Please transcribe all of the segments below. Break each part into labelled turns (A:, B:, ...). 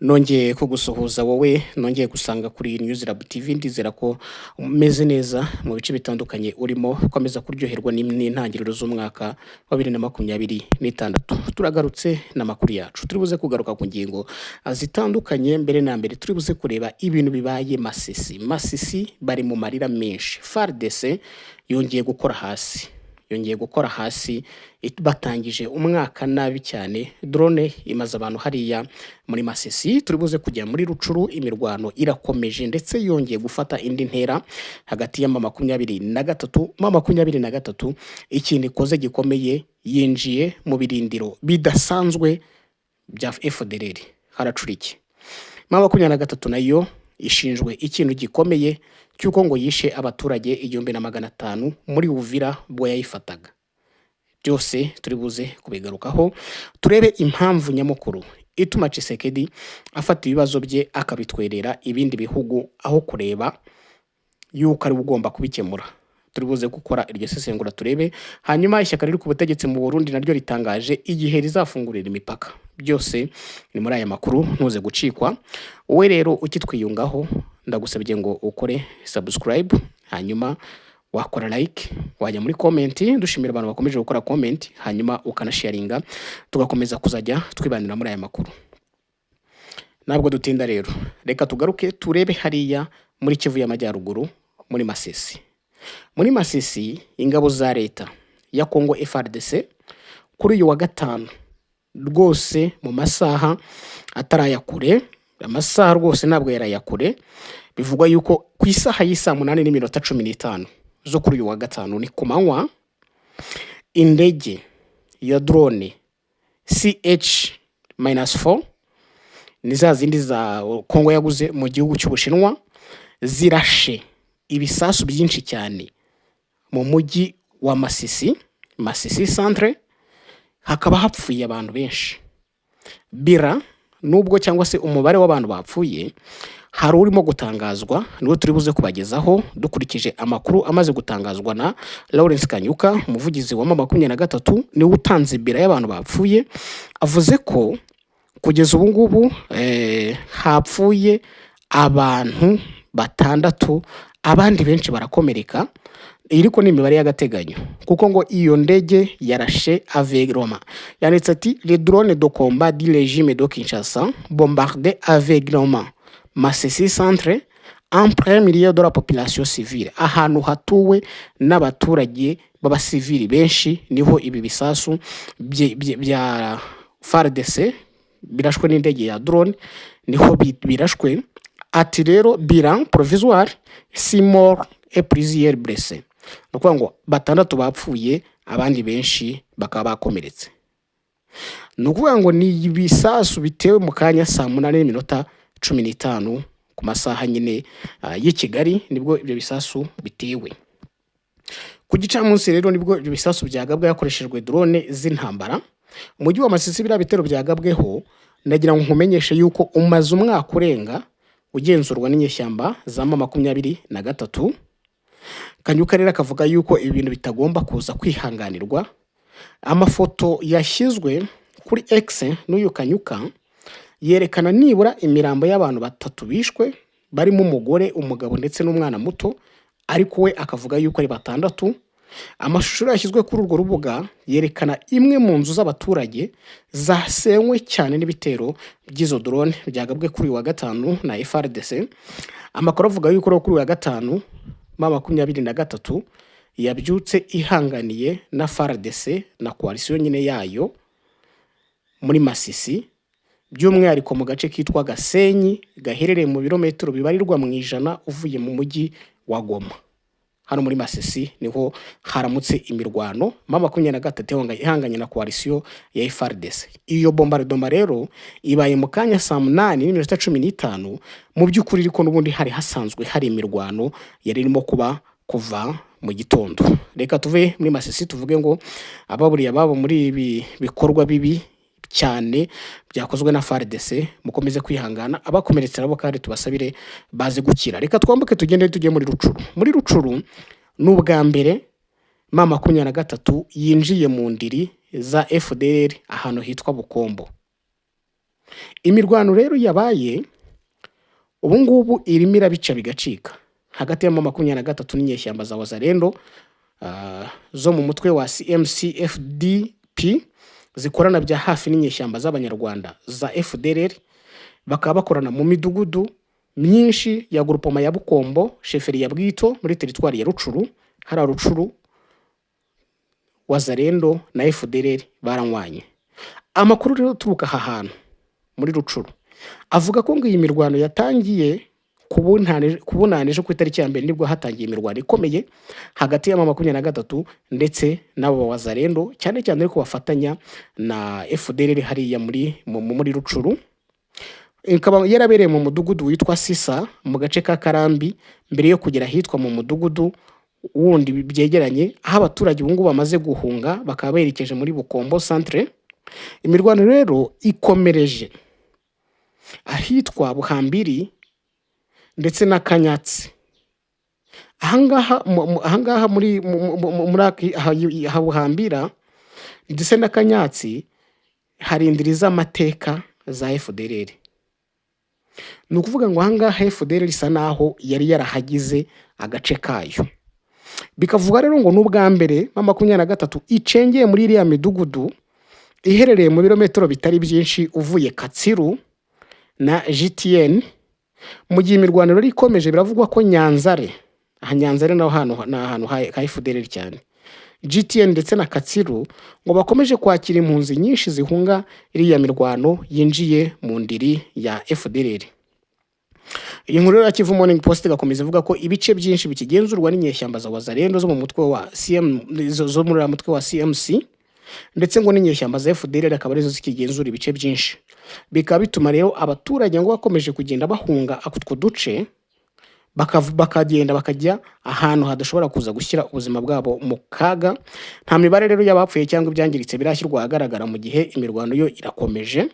A: Nongeye kugusuhuza wowe nongeye gusanga kuri Newslab TV ndizera ko umeze neza mu bice bitandukanye urimo ukomeza kuryoherwa n'intangiriro z'umwaka wa 2026. Turagarutse n'amakuru yacu turibuze kugaruka ku ngingo zitandukanye. Mbere na mbere turibuze kureba ibintu bibaye Masisi bari mu marira menshi. FARDC yongeye gukora hasi batangije umwaka nabi cyane. Drone imaze abantu hariya muri Masisi. Turibuze kujya muri Rucuru, imirwano irakomeje ndetse yongeye gufata indi ntera hagati ya M23 ikindi koze gikomeye yinjiye mu birindiro bidasanzwe bya FDLR. Haracuriki M23 nayo ishinjwe ikintu gikomeye cyuko ngo yishe abaturage 1500 muri Uvira bwo yayifataga. Byose turibuze kubigarukaho turebe impamvu nyamukuru ituma Tshisekedi afata ibibazo bye akabitwerera ibindi bihugu aho kureba yuko ari ugomba kubikemura. Turibuze gukora iryo sesengura turebe. Hanyuma ishyaka riri ku butegetsi mu Burundi naryo ritangaje igihe rizafungurira imipaka. Byose ni muri aya makuru ntuze gucikwa. Wowe rero ukitwiyungaho ndagusabye ngo ukore subscribe, hanyuma wakora like, wajya muri comment. Dushimira abantu bakomeje gukora comment, hanyuma ukanasharinga tugakomeza kuzajya twibanira muri aya makuru. Nabwo dutinda rero, reka tugaruke turebe hariya muri Kivu y'Amajyaruguru muri Masisi. Muri Masisi ingabo za leta ya Kongo FARDC kuri uyu wa gatanu rwose mu masaha atarayakure, amasaha rwose ntabwo yarayakure, bivugwa yuko ku isaha y'isa 8:15 zo kuri uyu wa gatanu ni ku manywa, indege ya drone CH-4 ni za zindi za Kongo yaguze mu gihugu cy'Ubushinwa zirashe ibisasu byinshi cyane mu mujyi wa Masisi centre. Hakaba hapfuye abantu benshi. Bira nubwo cyangwa se umubare w'abantu bapfuye hari urimo gutangazwa, niwo turibuze kubagezaho dukurikije amakuru amaze gutangazwa na Lawrence Kanyuka, umuvugizi wa M23, niwe utanze bira y'abantu bapfuye. Avuze ko kugeza ubu ngubu hapfuye abantu 6, abandi benshi barakomereka. Iriko ni imibare y'agateganyo kuko ngo iyo ndege yarashe avec Roma. Yanditse ati les drones de combat du régime de Kinshasa bombardé avec Roma Masisi centre en plein milieu de la population civile. Ahantu hatuwe n'abaturage b'abasivili benshi niho ibi bisasu bya FARDC birashwe n'indege ya drone, niho birashwe. Ati rero bilan provisoire 6 morts et plusieurs blessés. Nukuvuga ngo 6 bapfuye abandi benshi bakaba bakomeretse. Nukuvuga ngo ni ibisasu bitewe mu kanya saa 8:15 ku masaha nyine y'i Kigali nibwo ibyo bisasu bitewe. Ku gicamunsi rero nibwo ibyo bisasu byagabwe yakoreshejwe drone z'intambara. Umujyi wa Masisi bira bitero byagabweho. Ndagira ngo nkumenyeshe yuko umaze umwaka urenga ugenzurwa n'inyeshyamba za M23. Kanyuka rero akavuga yuko ibintu bitagomba kuza kwihanganirwa. Amafoto yashyizwe kuri X n'uyu Kanyuka yerekana nibura imirambo y'abantu 3 bishwe, barimo umugore, umugabo ndetse n'umwana muto, ariko we akavuga yuko ari 6. Amashusho yashyizwe kuri urwo rubuga yerekana imwe mu nzu z'abaturage zasenywe cyane n'ibitero by'izo drone byagabwe kuri wa gatanu na FARDC. Amakuru avuga yuko kuri wa gatanu M23 yabyutse ihanganiye na FARDC na coalition nyine yayo muri Masisi, by'umwihariko mu gace kitwa Gasenyi gaherereye mu birometero bibarirwa mu ijana uvuye mu mujyi wa Goma. Hano muri Masisi niho haramutse imirwano. M23 ihanganye na coalition ya FARDC. Iyo bombardement rero ibaye mu kanya saa 8:15 mu by'ukuri, ariko n'ubundi hari hasanzwe hari imirwano yari irimo kuba kuva mu gitondo. Reka tuve muri Masisi tuvuge ngo ababuriye ababo muri ibi bikorwa bibi cyane byakozwe na FARDC mukomeze kwihangana, abakomeretse nabo kandi tubasabire baze gukira. Reka twambuke tugende tujye muri Rucuru. Muri Rucuru n'ubwa mbere M23 yinjiye mu ndiri za FDLR ahantu hitwa Bukombo. Imirwano rero yabaye ubu ngubu irimo irabica bigacika hagati ya M23 n'inyeshyamba za Wazalendo zo mu mutwe wa CMCFDP zikorana bya hafi n'inyeshyamba z'abanyarwanda za FDLR, bakaba bakorana mu midugudu myinshi ya groupement ya Bukombo, sheferi ya Bwito muri teritwari ya Rucuru. Hari Rucuru, Wazalendo na FDLR baranywanye. Amakuru rero turuka aha hantu muri Rucuru avuga ko ngo iyi mirwano yatangiye kubunanije ku itariki ya mbere nibwo hatangiye imirwano ikomeye hagati ya M23 ndetse n'abo Wazalendo, cyane cyane ariko bafatanya na FDLR hariya muri Rucuru. Ikaba yarabereye mu mudugudu witwa Sisa mu gace ka Karambi mbere yo kugera hitwa mu mudugudu wundi byegeranye, aho abaturage ubu ngubu bamaze guhunga bakaba berekeje muri Bukombo centre. Imirwano rero ikomereje ahitwa Buhambiri ndetse na Kanyatsi. Ahangaha muri Buhambira ndetse na Kanyatsi hari indiri z'amateka za FDLR. Ni ukuvuga ngo ahangaha FDLR isa naho yari yarahagize agace kayo. Bikavuga rero ngo n'ubwa mbere M23 icengeye muri iriya midugudu iherereye mu birometero bitari byinshi uvuye Katsiru na GTN. Mu gihe imirwano rero ikomeje biravugwa ko Nyanzare naho ahantu ha FDLR cyane, GTN ndetse na Katsiru ngo bakomeje kwakira impunzi nyinshi zihunga iriya mirwano yinjiye mu ndiri ya FDLR. Iyi nkuru ya Kivu Morning Post gakomeza ivuga ko ibice byinshi bikigenzurwa n'inyeshyamba za Wazalendo zo mu mutwe wa CMC ndetse ngo n'inyeshyamba za FDLR akaba arizo zikigenzura ibice byinshi. Bikaba bituma rero abaturage ngo bakomeje kugenda bahunga akutwo duce bakagenda bakajya ahantu hadashobora kuza gushyira ubuzima bwabo mu kaga. Nta mibare rero y'abapfuye cyangwa ibyangiritse birashyirwa ahagaragara mu gihe imirwano yo irakomeje.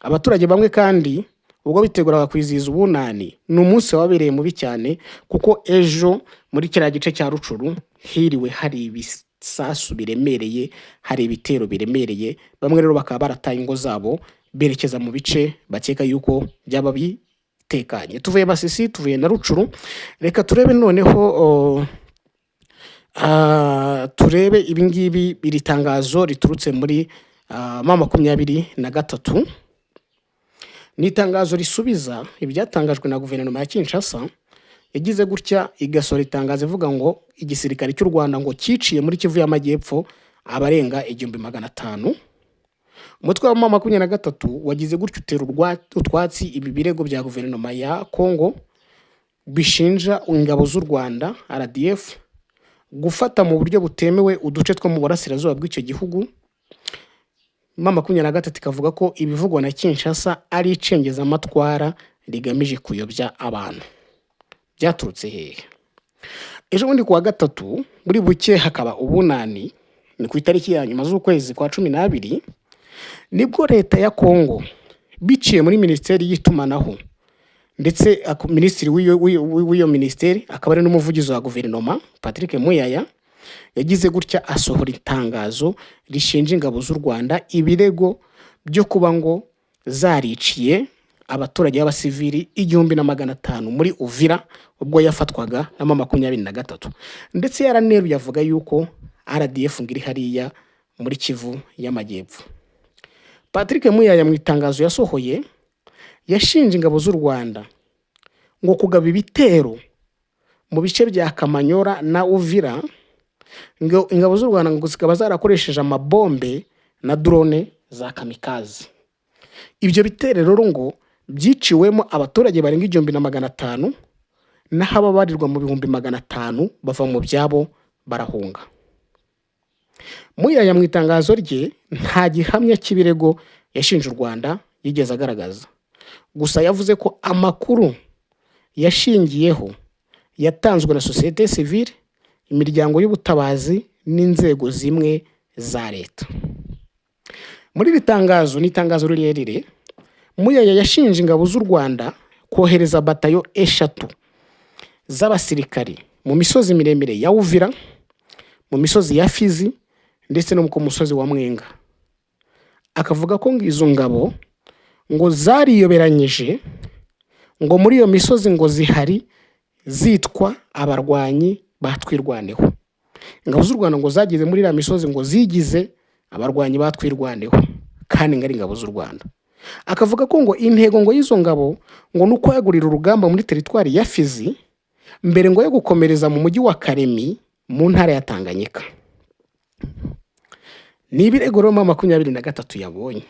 A: Abaturage bamwe kandi ubwo biteguraga kwizihiza ubunani ni umunsi wabereye mubi cyane, kuko ejo muri kiriya gice cya Rucuru hiriwe hari ibisasu biremereye, hari ibitero biremereye. Bamwe rero bakaba barataye ingo zabo berekeza mu bice bakeka yuko byaba bitekanye. Tuvuye Masisi, tuvuye na Rucuru, reka turebe noneho turebe ibingibi biri tangazo riturutse muri M23. Ni itangazo risubiza ibyatangajwe na guverinoma ya Kinshasa. Yagize gutya igasora itangazo ivuga ngo igisirikare cy'u Rwanda ngo ciciye muri Kivu y'Amajyepfo abarenga 1500. Umutwe wa M23 wagize gutya utera utwatsi ibi birego bya guverinoma ya Kongo bishinja ingabo z'u Rwanda RDF gufata mu buryo butemewe uduce two mu burasirazuba bw'icyo gihugu. M23 ikavuga ko ibivugwa na Kinshasa ari icengeza amatwara rigamije kuyobya abantu. Byaturutse hehe? Ejo bundi kuwa gatatu muri buke hakaba ubunani, ni ku itariki ya nyuma z'ukwezi kwa 12, nibwo leta ya Kongo biciye muri Minisiteri y'Itumanaho ndetse minisitiri w'iyo minisiteri akaba ari n'umuvugizi wa guverinoma Patrick Muyaya yagize gutya asohora itangazo rishinja ingabo z'u Rwanda ibirego byo kuba ngo zariciye abaturage b'abasivili 1500 muri Uvira ubwo yafatwaga na M23, ndetse yaraneruye avuga yuko RDF ngiri hariya muri Kivu y'Amajyepfo. Patrick Muyaya mu itangazo yasohoye yashinje ingabo z'u Rwanda ngo kugaba ibitero mu bice bya Kamanyora na Uvira. Ingabo z'u Rwanda ngo zikaba zarakoresheje amabombe na drone za kamikaze. Ibyo bitero rero ngo byiciwemo abaturage barenga 1500 naho ababarirwa mu 1500 bava mu byabo barahunga. Muyaya mu itangazo rye nta gihamya cy'ibirego yashinje u Rwanda yigeze agaragaza, gusa yavuze ko amakuru yashingiyeho yatanzwe na societe civile, imiryango y'ubutabazi n'inzego zimwe za leta. Muri bitangazo ni itangazo rirerire, Muyaya yashinje ingabo z'u Rwanda kohereza batayo 3 z'abasirikari mu misozi miremire ya Uvira, mu misozi ya Fizi ndetse no ku musozi wa Mwenga. Akavuga ko izo ngabo ngo zariyoberanyije, ngo muri iyo misozi ngo zihari zitwa abarwanyi batwirwaneho. Ingabo z'u Rwanda ngo zagize muri iriya misozi ngo zigize abarwanyi batwirwaneho kandi ngo ari ingabo z'u Rwanda. Akavuga ko ngo intego ngo y'izo ngabo ngo ni ukwagurira urugamba muri teritwari ya Fizi mbere ngo yo gukomereza mu mujyi wa Karemi mu ntara ya Tanganyika. Ni ibirego rero 23 yabonye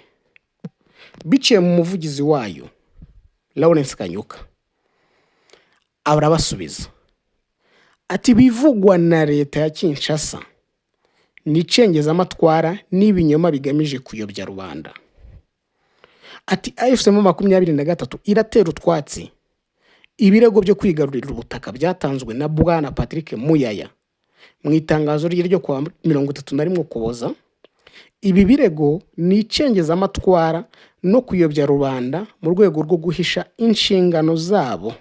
A: biciye mu muvugizi wayo Lawrence Kanyuka. Arabasubiza ati bivugwa na leta ya Kinshasa ni cengezamatwara n'ibinyoma bigamije kuyobya rubanda. Ati AFC 23 iratera utwatsi ibirego byo kwigarurira ubutaka byatanzwe na Bwana Patrick Muyaya mu itangazo ryo kwa 31 Ukuboza. Ibi birego ni cengezamatwara no kuyobya rubanda mu rwego rwo guhisha inshingano zabo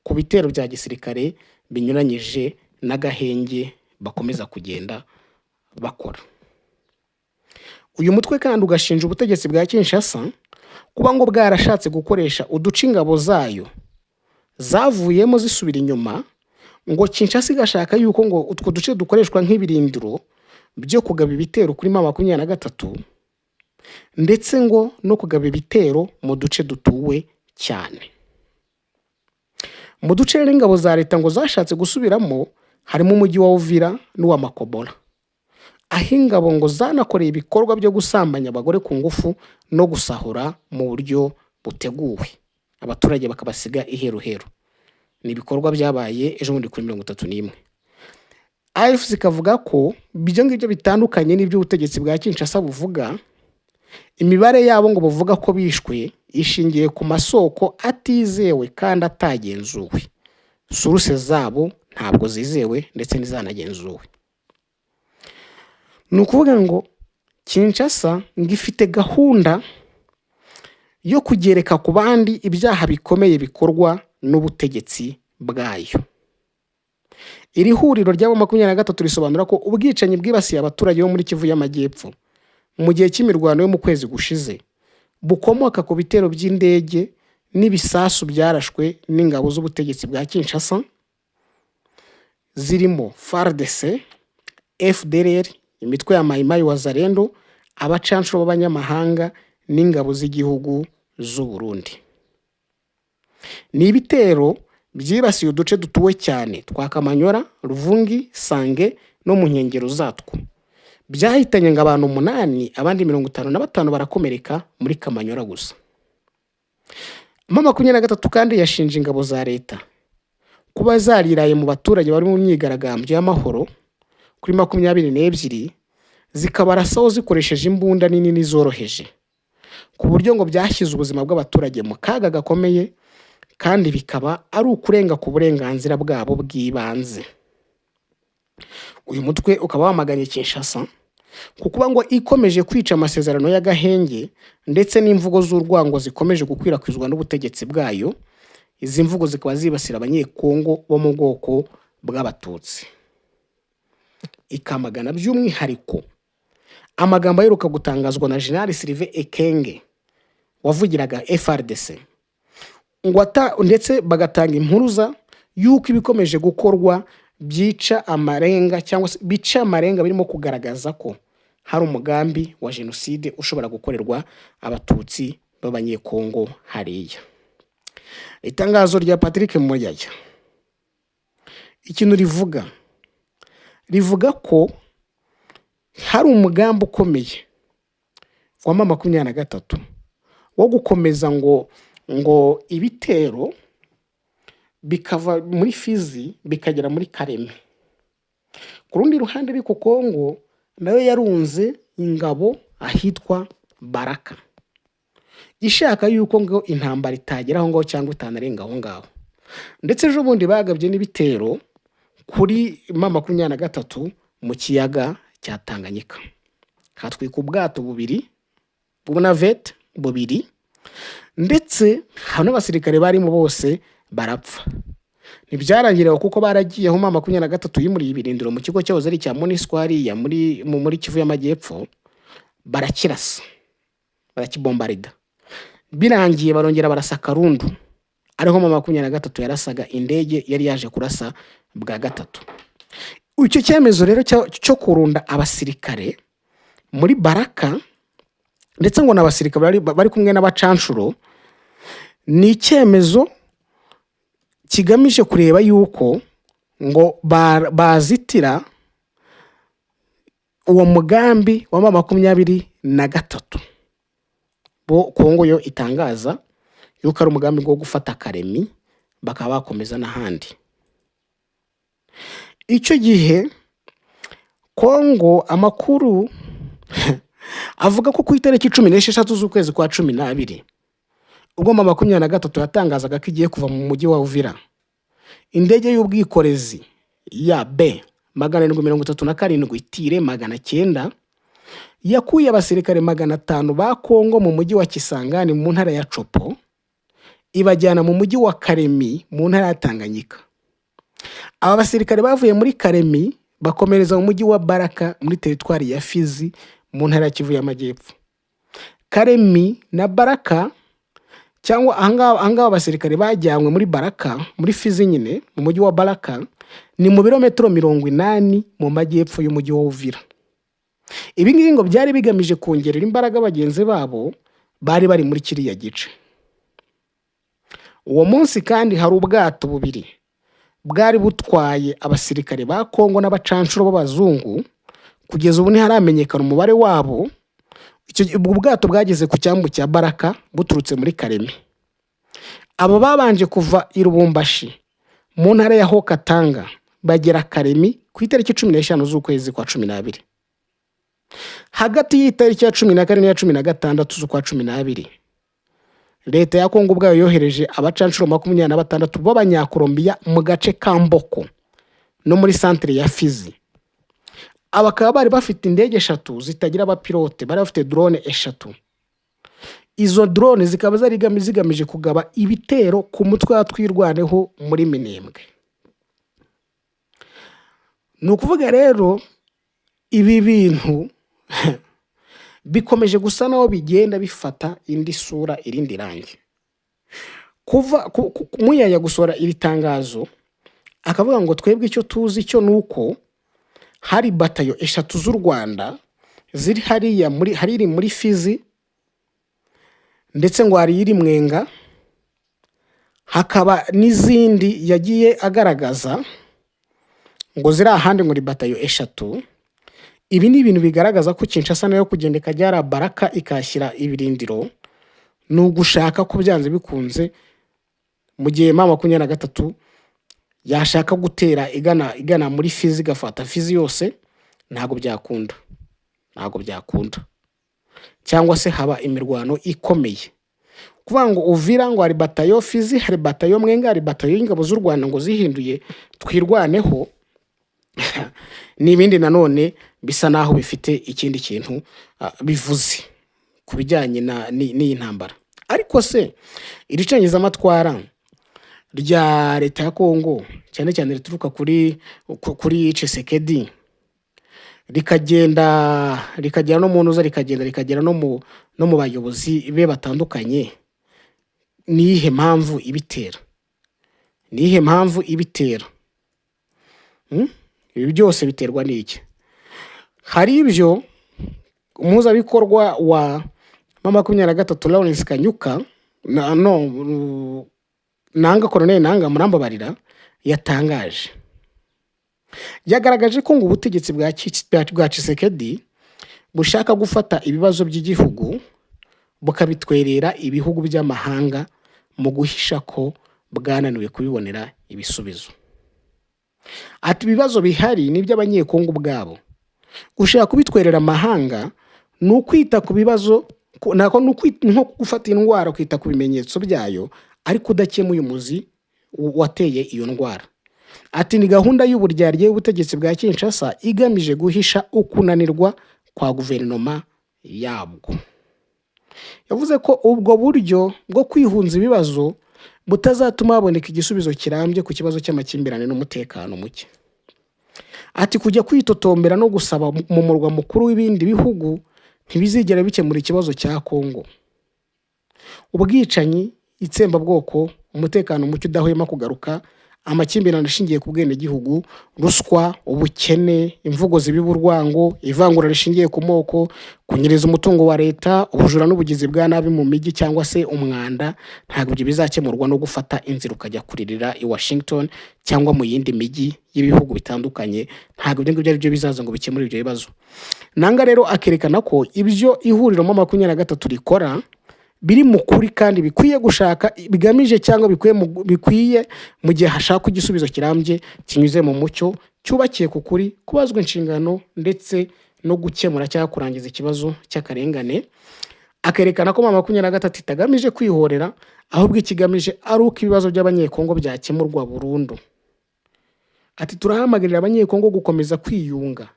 A: ku bitero bya gisirikare binyuranyije n'agahenge bakomeza kugenda bakora. Uyu mutwe kandi ugashinja ubutegetsi bwa Kinshasa kuba ngo bwarashatse gukoresha uduce ingabo zayo zavuyemo zisubira inyuma, ngo Kinshasa igashaka yuko ngo utwo duce dukoreshwa nk'ibirindiro byo kugaba ibitero kuri 23 ndetse ngo no kugaba ibitero mu duce dutuwe cyane. Mu duce ingabo za leta ngo zashatse gusubiramo harimo umujyi wa Uvira n'uwa Makobola, aho ingabo ngo zanakoreye ibikorwa byo gusambanya abagore ku ngufu no gusahura mu buryo buteguwe, abaturage bakabasiga iheruheru. Ni ibikorwa byabaye ejo muri 31. AFC kavuga ko bijyo ngibyo bitandukanye n'ibyo ubutegetsi bwa Kinshasa buvuga. Imibare yabo ngo buvuga ko bishwe ishingiye ku masoko atizewe kandi atagenzuwe. Source zabo ntabwo zizewe ndetse n'izanagenzuwe. Nukuvuga ngo Kinshasa ngifite gahunda yo kugereka ku bandi ibyaha bikomeye bikorwa n'ubutegetsi bwayo. Iri huriro ry'abo 23 risobanura ko ubwicanyi bwibasiye abaturage bo muri Kivu y'Amajyepfo mu gihe cy'imirwano yo mu kwezi gushize bukomoka ku bitero by'indege n'ibisasu byarashwe n'ingabo z'ubutegetsi bwa Kinshasa zirimo FARDC, FDLR, imitwe ya Maimai Wazalendo, abacanshuro b'abanyamahanga n'ingabo z'igihugu z'u Burundi. Ni ibitero byibasiye uduce dutuwe cyane twa Kamanyora, Ruvungi, Sange no mu nkengero zatwo. Byahitanye ngo abantu 8 abandi 55 barakomereka muri Kamanyora gusa. 23 kandi yashinje ingabo za leta kuba zariraye mu baturage bari mu myigaragambyo y'amahoro kuri 22 zikabarasaho zikoresheje imbunda nini n'izoroheje, ku buryo ngo byashyize ubuzima bw'abaturage mu kaga gakomeye kandi bikaba ari ukurenga ku burenganzira bwabo bw'ibanze. Uyu mutwe ukaba wamaganye Kinshasa kukuba ngo ikomeje kwica amasezerano y'agahenge ndetse n'imvugo z'urwango zikomeje gukwirakwizwa n'ubutegetsi bwayo. Izi mvugo zikaba zibasira abanyekongo bo mu bwoko bw'abatutsi. Ikamagana by'umwihariko amagambo aheruka gutangazwa na General Sylvain Ekenge wavugiraga FRDC ngo ndetse bagatanga impuruza yuko ibikomeje gukorwa byica amarenga cyangwa se bica amarenga birimo kugaragaza ko hari umugambi wa genocide ushobora gukorerwa abatutsi b'abanyekongo hariya. Itangazo rya Patrick Muyaya ikintu rivuga ko hari umugambi ukomeye wa 23 wo gukomeza ngo ibitero bikava muri Fizi bikagera muri Karemi. Ku rundi ruhande ariko Kongo nayo yarunze ingabo ahitwa Baraka ishaka yuko ngo intambara itageraho ngo cyangwa itanarenga aho ngaho. Ndetse ejo bundi bagabye n'ibitero kuri 23 mu kiyaga cya Tanganyika, hatwika ubwato bubiri bunavet bubiri ndetse hano abasirikare barimo bose barapfa. Ntibyarangiriye kuko baragiye aho 23 yimuriye ibirindiro mu kigo cyahoze ari cya Monisquari ya muri Kivu y'Amajyepfo, barakirasa barakibombarida. birangiye barongera barasa Karundu, ariho mu 23 yarasaga indege yari yaje kurasa bwa gatatu. Icyo cyemezo rero cyo kurunda abasirikare muri Baraka ndetse ngo n'abasirikare bari kumwe n'abacanshuro, ni icyemezo kigamije kureba yuko ngo bazitira uwo mugambi wa 23 bo Kongo yo itangaza yuko ari umugambi wo gufata Karemi bakaba bakomeza n'ahandi. Icyo gihe Kongo amakuru avuga ko ku itariki 16 z'ukwezi kwa 12 ubwo 23 yatangazaga ko igiye kuva mu mujyi wa Uvira, indege y'ubwikorezi ya B737 Tire 900 yakuye abasirikare 500 ba Kongo mu mujyi wa Kisangani mu ntara ya Chopo ibajyana mu mujyi wa Karemi mu ntara ya Tanganyika. Aba basirikare bavuye muri Karemi bakomereza mu mujyi wa Baraka muri teritwari ya Fizi mu ntara ya Kivu y'Amajyepfo. Karemi na Baraka cyangwa ahangaha abasirikare bajyanywe muri Baraka muri Fizi nyine mu mujyi wa Baraka ni mu birometero 80 mu majyepfo y'umujyi wa Uvira. Ibi ngibi ngo byari bigamije kongerera imbaraga bagenzi babo bari bari muri kiriya gice. Uwo munsi kandi hari ubwato bubiri bwari butwaye abasirikare ba Kongo n'abacanshuro b'abazungu, kugeza ubu ntiharamenyekana umubare wabo. Ubwo bwato bwageze ku cyambu cya Baraka buturutse muri Karemi. Abo babanje kuva i Lubumbashi mu ntara ya Haut-Katanga bagera Karemi ku itariki 15 z'ukwezi kwa 12. Hagati y'itariki ya 14 n'iya 16 z'ukwa 12 leta ya Kongo ubwayo yohereje abacanshuro 26 b'Abanyakolombiya mu gace ka Mboko no muri centre ya Fizi. Abakaba bari bafite indege 3 zitagira abapilote, bari bafite drone 3. Izo drone zikaba zari zigamije kugaba ibitero ku mutwe watwirwaneho muri Minembwe. Nukuvuga rero ibi bintu bikomeje gusa naho bigenda bifata indi sura irindi rangi. Kuva Muyaya gusora iri tangazo akavuga ngo twebwe icyo tuzi cyo nuko hari batayo 3 z'u Rwanda ziri hariya muri Fizi, ndetse ngo hari iri Mwenga, hakaba n'izindi yagiye agaragaza ngo ziri ahandi muri batayo 3. Ibi ni ibintu bigaragaza ko Kinshasa nayo kugenda ikajyara Baraka ikashyira ibirindiro, no gushaka ko byanze bikunze mu gihe 23 yashaka gutera igana muri Fizi gafata Fizi yose, ntago byakunda cyangwa se haba imirwano ikomeye. Kuvuga ngo Uvira ngo hari batayo Fizi, hari batayo Mwenga, hari batayo y'ingabo z'u Rwanda ngo zihinduye twirwaneho n'ibindi nanone bisa naho bifite ikindi kintu bivuze ku bijyanye n'iyi ntambara. Ariko se iricengiza amatwara rya leta ya Kongo cyane cyane rituruka kuri Tshisekedi rikagera no mu ntuza rikagera no mu bayobozi be batandukanye, nihe mpamvu ibitera? Ibi byose biterwa n'iki? Hari ibyo umuhuzabikorwa wa 23 Lawrence Kanyuka Colonel Nanga Murambabarira yatangaje. Yagaragaje ko ngo ubutegetsi bwa Tshisekedi bushaka gufata ibibazo by'igihugu bukabitwerera ibihugu by'amahanga mu guhisha ko bwananiwe kubibonera ibisubizo. Ati ibibazo bihari ni by'Abanyekongo ubwabo. Gushaka kubitwerera amahanga ni ukwita ku bibazo, nko gufata indwara kwita ku bimenyetso byayo ariko udakemuye umuzi wateye iyo ndwara. Ati ni gahunda y'uburyarye y'ubutegetsi bwa Kinshasa igamije guhisha ukunanirwa kwa guverinoma yabwo. Yavuze ko ubwo buryo bwo kwihunza ibibazo butazatuma haboneka igisubizo kirambye ku kibazo cy'amakimbirane n'umutekano muke. Ati kujya kwitotombera no gusaba mu murwa mukuru w'ibindi bihugu ntibizigera bikemura ikibazo cya Kongo. ubwicanyi, itsembabwoko, umutekano muke udahwema kugaruka, amakimbirane ashingiye ku bwenegihugu, ruswa, ubukene, imvugo zibiba urwango, ivangura rishingiye ku moko, kunyereza umutungo wa leta, ubujura n'ubugizi bwa nabi mu mijyi cyangwa se umwanda, ntabwo ibyo bizakemurwa no gufata inzira ukajya kuririra i Washington cyangwa mu yindi mijyi y'ibihugu bitandukanye. Ntabwo ibyo ngibyo ari byo bizaza ngo bikemure ibyo bibazo. Nanga rero akerekana ko ibyo ihuriro mu 23 rikora biri mu kuri kandi bikwiye gushaka bigamije cyangwa bikwiye mu gihe hashaka igisubizo kirambye kinyuze mu mucyo, cyubakiye ku kuri, kubazwa inshingano ndetse no gukemura cyangwa kurangiza ikibazo cy'akarengane. Akerekana ko 23 itagamije kwihorera, ahubwo ikigamije ari uko ibibazo by'abanyekongo byakemurwa burundu. Ati turahamagarira abanyekongo gukomeza kwiyunga.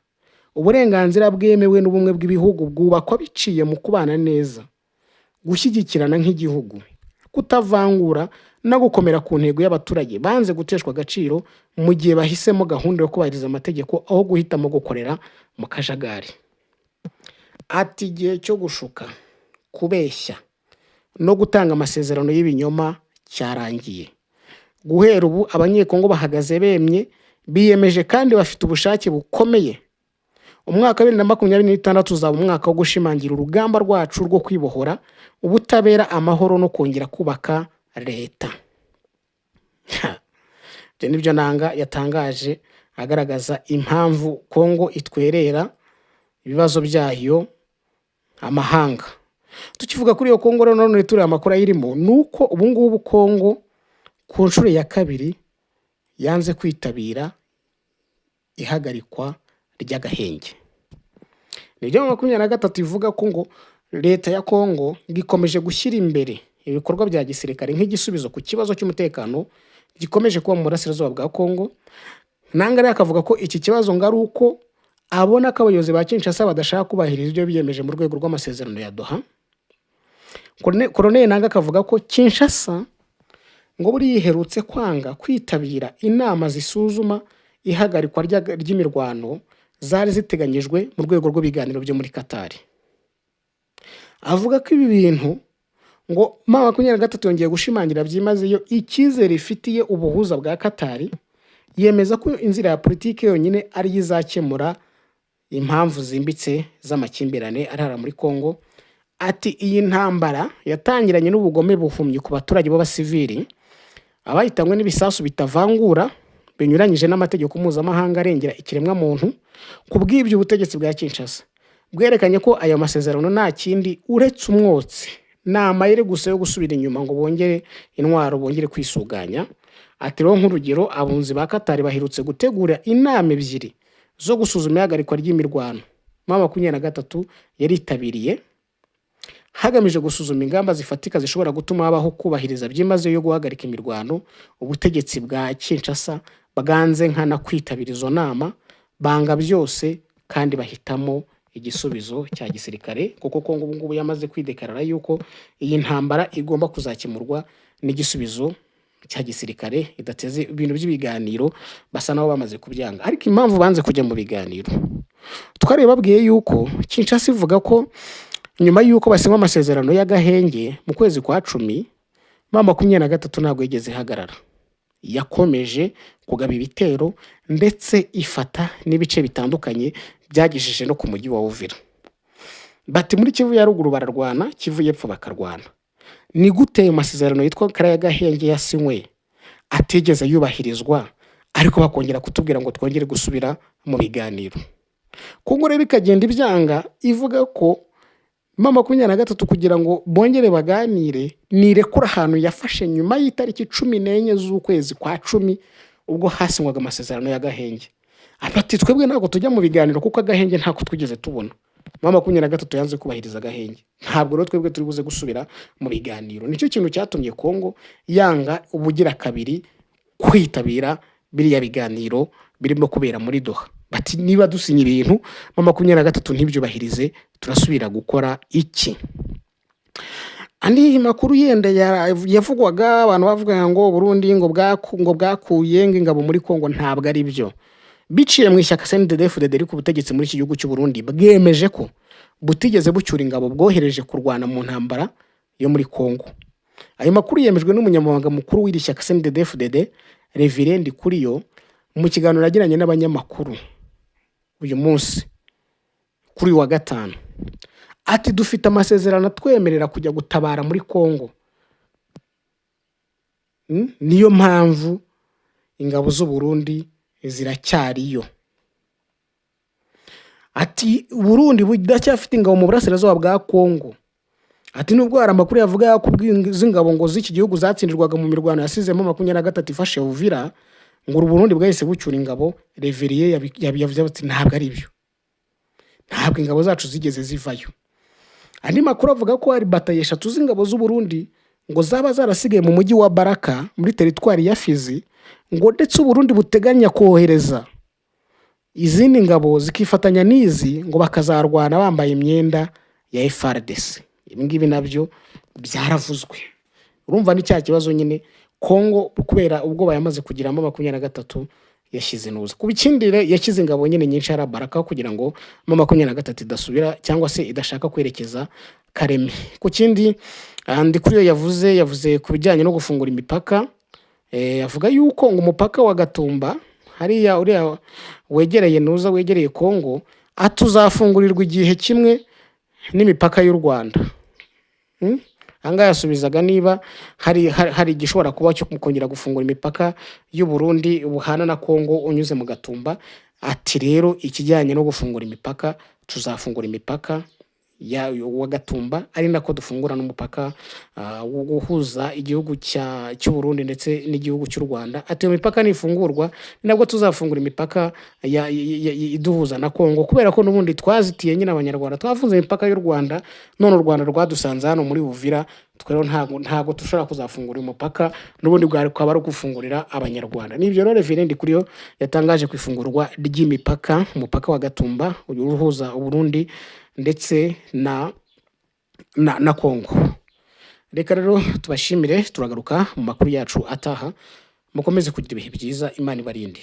A: Uburenganzira bwemewe n'ubumwe bw'ibihugu bwubakwa biciye mu kubana neza, gushyigikirana nk'igihugu, kutavangura no gukomera ku ntego y'abaturage banze guteshwa agaciro mu gihe bahisemo gahunda yo kubahiriza amategeko aho guhitamo gukorera mu kajagari. Ati igihe cyo gushuka, kubeshya no gutanga amasezerano y'ibinyoma cyarangiye. Guhera ubu abanyekongo bahagaze bemye, biyemeje kandi bafite ubushake bukomeye. Umwaka wa 2026 uzaba umwaka wo gushimangira urugamba rwacu rwo kwibohora, ubutabera, amahoro no kongera kubaka leta. Byo nibyo Nanga yatangaje agaragaza impamvu Kongo itwerera ibibazo byayo amahanga. Tukivuga kuri iyo Kongo rero none turi amakuru ayirimo nuko ubu ngubu Kongo ku nshuro ya kabiri yanze kwitabira ihagarikwa ry'agahenge. Nibyo 23 ivuga ko ngo leta ya Kongo gikomeje gushyira imbere ibikorwa bya gisirikare nk'igisubizo ku kibazo cy'umutekano gikomeje kuba mu burasirazuba bwa Kongo. Nanga rero akavuga ko iki kibazo ngari uko abona ko abayobozi ba Kinshasa badashaka kubahiriza ibyo biyemeje mu rwego rw'amasezerano ya Doha. Colonel Nanga akavuga ko Kinshasa ngo buri yiherutse kwanga kwitabira inama zisuzuma ihagarikwa ry'imirwano zari ziteganyijwe mu rwego rw'ibiganiro byo muri Qatar. Avuga ko ibi bintu ngo 23 yongeye gushimangira byimazeyo icyizere ifitiye ubuhuza bwa Qatar, yemeza ko inzira ya politiki yonyine ari izakemura impamvu zimbitse z'amakimbirane arara muri Kongo. Ati iyi ntambara yatangiranye n'ubugome buhumye ku baturage b'abasivili, abayitangwe n'ibisasu bitavangura binyuranyije n'amategeko mpuzamahanga arengera ikiremwa muntu. Kubw'ibyo ubutegetsi bwa Kinshasa bwerekanye ko ayo masezerano nta kindi uretse umwotsi, nta mayire gusa yo gusubira inyuma ngo bongere intwaro bongere kwisuganya. Ati rero nk'urugero abunzi ba Qatar bahirutse gutegura inama ebyiri zo gusuzuma ihagarikwa ry'imirwano. 23 yaritabiriye hagamije gusuzuma ingamba zifatika zishobora gutuma habaho kubahiriza byimaze yo guhagarika imirwano. Ubutegetsi bwa Kinshasa baganze nkana kwitabira izo nama, banga byose kandi bahitamo igisubizo cya gisirikare, kuko Kongo ubu ngubu yamaze kwidekarara yuko iyi ntambara igomba kuzakemurwa n'igisubizo cya gisirikare, idateze ibintu by'ibiganiro basa naho bamaze kubyanga. Ariko impamvu banze kujya mu biganiro twari babwiye yuko Kinshasa ivuga ko nyuma yuko basinywa amasezerano y'agahenge mu kwezi kwa 10, 23 ntabwo yigeze hagarara, yakomeje kugaba ibitero ndetse ifata n'ibice bitandukanye byagejeje no ku mujyi wa Uvira. Bati muri Kivu ya ruguru bararwana, Kivu y'epfo bakarwana. Ni gute ayo masezerano yitwa kara y'agahenge yasinywe ategeze yubahirizwa, ariko bakongera kutubwira ngo twongere gusubira mu biganiro? Kongo rero bikagenda ibyanga, ivuga ko 23 kugira ngo bongere baganire nirekura ahantu yafashe nyuma y'itariki 14 z'ukwezi kwa 10 ubwo hasinywaga amasezerano y'agahenge. Ati twebwe ntabwo tujya mu biganiro kuko agahenge ntako twigeze tubona. 23 yanze kubahiriza agahenge, ntabwo rero twebwe turi buze gusubira mu biganiro. Nicyo kintu cyatumye Kongo yanga ubugira kabiri kwitabira biriya biganiro birimo kubera muri Doha. Bati niba dusinya ibintu 23 ntibyubahirize turasubira gukora iki? Andi makuru yenda yavugwaga abantu bavuga ngo Burundi ngo bwakuye ingabo muri Kongo, ntabwo ari byo. Biciye mu ishyaka CNDD-FDD riri ku butegetsi muri iki gihugu cy'u Burundi, bwemeje ko butigeze bucyura ingabo bwohereje kurwana mu ntambara yo muri Kongo. Ayo makuru yemejwe n'umunyamabanga mukuru w'iri shyaka CNDD-FDD Reverend Ndikuriyo mu kiganiro yagiranye n'abanyamakuru uyu munsi kuri wa gatanu. Ati dufite amasezerano twemerera kujya gutabara muri Kongo. Niyo mpamvu ingabo z'u Burundi ziracyariyo. Ati Burundi budacyafite ingabo mu burasirazuba bwa Kongo. Ati nubwo hari amakuru yavuga y'ingabo ngo z'iki gihugu zatsindirwaga mu mirwano yasizemo 23 ifashe Uvira, ngo Burundi bwahise bucyura ingabo. Reveriye yavuze ati ntabwo ari byo, ntabwo ingabo zacu zigeze zivayo. Andi makuru avuga ko hari bataye 3 z'ingabo z'u Burundi ngo zaba zarasigaye mu mujyi wa Baraka muri teritwari ya Fizi, ngo ndetse u Burundi buteganya kohereza izindi ngabo zikifatanya n'izi ngo bakazarwana bambaye imyenda ya FARDC. Ibi ngibi nabyo byaravuzwe. Urumva ni cya kibazo nyine Kongo kubera ubwo bayamaze kugiramo 23 yashyize nuza. Ku bikindire yashyize ingabo nyine nyinshi ara Baraka kugira ngo 23 idasubira cyangwa se idashaka kwerekeza Karemi. Ku kindi Ndikuriyo yavuze ku bijyanye no gufungura imipaka. Avuga yuko ngo umupaka wa Gatumba hariya uriya wegereye nuza wegereye Kongo atuzafungurirwa igihe kimwe n'imipaka y'u Rwanda. Anga yasubizaga niba hari igishobora kuba cyo kongera gufungura imipaka y'u Burundi buhana na Kongo unyuze mu Gatumba. Ati rero ikijyanye no gufungura imipaka tuzafungura imipaka wa Gatumba ari nako dufungura n'umupaka wo guhuza igihugu cy'u Burundi ndetse n'igihugu cy'u Rwanda. Ati iyo mipaka nifungurwa nabwo tuzafungura imipaka iduhuza na Kongo, kubera ko n'ubundi twazitiye nyine abanyarwanda twafunze imipaka y'u Rwanda, none u Rwanda rwadusanze hano muri Uvira. Twero ntago tushobora kuzafungura umupaka n'ubundi bwari kwaba ari gufungurira abanyarwanda. Nibyo rero Reverend Ndikuriyo yatangaje kwifungurwa ry'imipaka, umupaka wa Gatumba uruhuza u Burundi ndetse na Kongo. Reka rero tubashimire, turagaruka mu makuru yacu ataha. Mukomeze kugira ibihe byiza, Imana ibarinde.